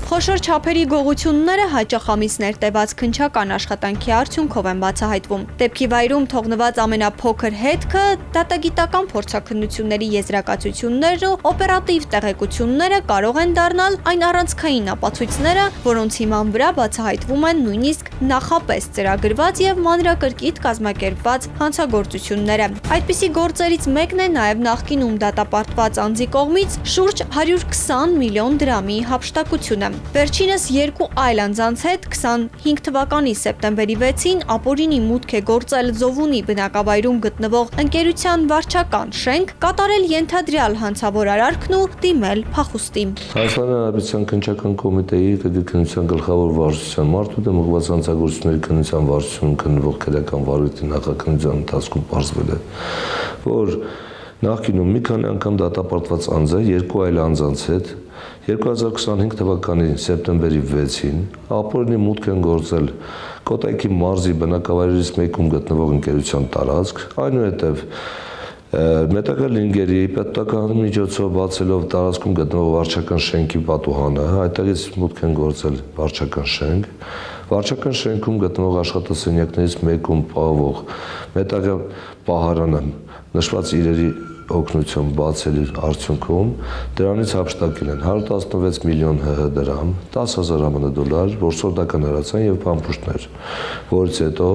Խոշոր չափերի գողությունները հաճախ ամիսներ տևած քննչական աշխատանքի արդյունքով են բացահայտվում։ Դեպքի վայրում թողնված ամենափոքր հետքը դատագիտական փորձաքննությունների եզրակացություններն ու օպերատիվ տեղեկությունները կարող են դառնալ այն առանցքային ապացույցները, որոնց հիման վրա բացահայտվում են նույնիսկ նախապես ծրագրված եւ մանրակրկիտ կազմակերպված հանցագործությունները։ Այդպիսի գործերից մեկն է նաեւ նախկինում դատապարտված անձի կողմից շուրջ 120 միլիոն դրամի հափշտակությունը։ Վերջինս երկու այլ անձանց հետ 25 թվականի սեպտեմբերի 6-ին ապօրինի մուտք է գործել Զովունի բնակավայրում գտնվող ընկերության վարչական շենք, կատարել ենթադրյալ հանցավոր արարքն ու դիմել փախուստի։ Հայաստանի Հանրապետության քննչական կոմիտեի քննության գլխավոր վարչության մարդու դեմ ուղղված հանցագործությունների քննության վարչությունում քննվող քրեական վարույթի նախաքննության ընթացքում պարզվել է, որ նախկինում մի քանի անգամ դատապարտված անձը երկու այլ անձանց հետ 2025 թվականի սեպտեմբերի 6-ին ապօրինի մուտք են գործել Կոտայքի մարզի բնակավայրերից մեկում գտնվող ընկերության տարածք, այնուհետև մետաղյալ լինգերի պետական միջոցով բացելով տարածքում գտնվող վարչական շենքի պատուհանը, այդտեղից մուտք են գործել վարչական շենք, վարչական շենքում գտնվող աշխատասենյակներից մեկում պահվող մետաղյալ պահարանը նշված իրերի օգնությամբ բացելու արդյունքում դրանից հափշտակել են 116 միլիոն ՀՀ դրամ, 10,000 ԱՄՆ դոլար, որսորդական հրացան եւ փամփուշտներ, որից հետո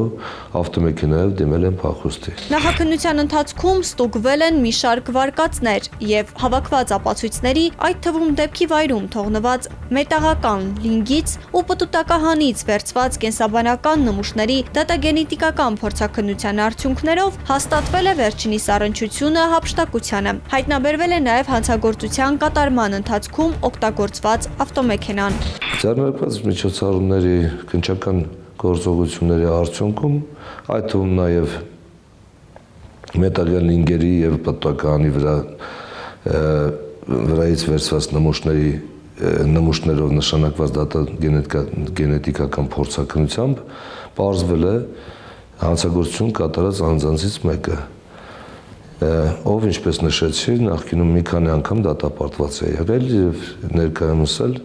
ավտոմեքենայով դիմել են փախուստի։ Նախաքննության ընթացքում ստուգվել են մի շարք վարկածներ եւ հավաքված ապացույցների, այդ թվում դեպքի վայրում թողնված մետաղական լինգից ու պտուտակահանից վերցված կենսաբանական նմուշների դատագենետիկական փորձաքննության արդյունքներով հաստատվել է վերջինիս առնչությունը հափշտակությանը։ Հայտնաբերվել է նաև հանցագործության կատարման ընթացքում օգտագործված ավտոմեքենան։ Ձեռնարկված միջոցառումների քննչական գործողությունների արդյունքում, այդ թվում նաև մետաղյալ լինգերի եւ պտուտակահանի վրայից վերցված նմուշներով նշանակված դատագենետիկական փորձաքննությամբ պարզվել է հանցագործություն կատարած անձանցից մեկը, ով ինչպես նշեցի, նախկինում մի քանի անգամ դատապարտված է եղել եւ ներկայումս էլ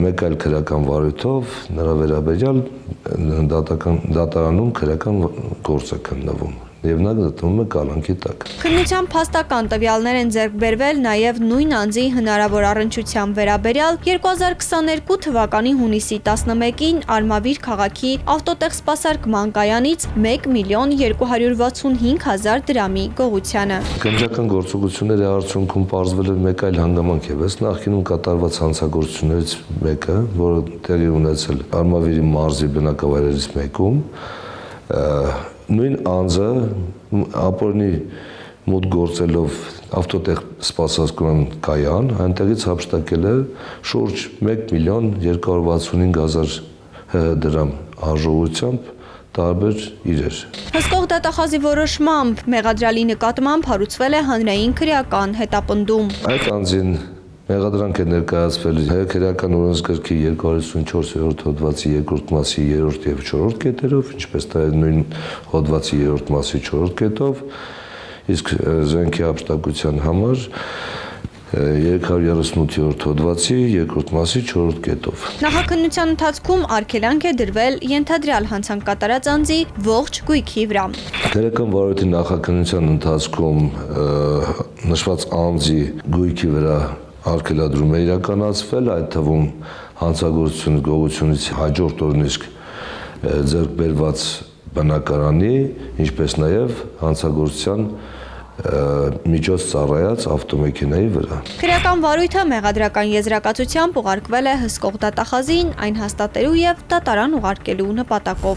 մեկ այլ քրեական վարույթով նրա վերաբերյալ դատարանում քրեական գործ է քննվում եւ նա գտնվում է կալանքի տակ։ Քննության փաստական տվյալներ են ձեռք բերվել նաեւ նույն անձի հնարավոր առնչության վերաբերյալ 2022 թվականի հունիսի 11-ին Արմավիր քաղաքի ավտոտեխսպասարկման կայանից 1 միլիոն 265 հազար դրամի գողությանը։ Քննչական գործողությունների արդյունքում պարզվել է մեկ այլ հանգամանք եւս նախկինում կատարված հանցագործություններից մեկը, որը տեղի ունեցել Արմավիրի մարզի բնակավայրերից մեկում, նույն անձը ապօրինի մուտք գործելով ավտոտեխ սպասարկման կայան, այնտեղից հափշտակել է շուրջ 1 միլիոն 265 հազար ՀՀ դրամ արժողությամբ տարբեր իրեր։ Հսկող դատախազի որոշմամբ մեղադրյալի նկատմամբ հարուցվել է հանրային քրեական հետապնդում։ Այդ անձին մեղադրանք է ներկայացվել քրեական օրենսգրքի 254-րդ հոդվածի 2-րդ մասի 3-րդ եւ 4-րդ կետերով, ինչպես նաև նույն հոդվածի 3-րդ մասի 4-րդ կետով, իսկ զենքի հափշտակության համար 338-րդ հոդվածի 2-րդ մասի 4-րդ կետով։ Նախաքննության ընթացքում արգելանք է դրվել ենթադրյալ հանցանք կատարած անձի ողջ գույքի վրա։ Քրեական վարույթի նախաքննության ընթացքում նշված անձի գույքի վրա արգելադրում է իրականացվել, այդ թվում հանցագործություն գողությունից հաջորդ օրն իսկ ձեռք բերված բնակարանի, ինչպես նաև հանցագործության միջոց ծառայած ավտոմեքենայի վրա։ Քրեական վարույթը մեղադրական եզրակացությամբ ուղարկվել է հսկող դատախազին այն հաստատելու եւ դատարան ուղարկելու նպատակով։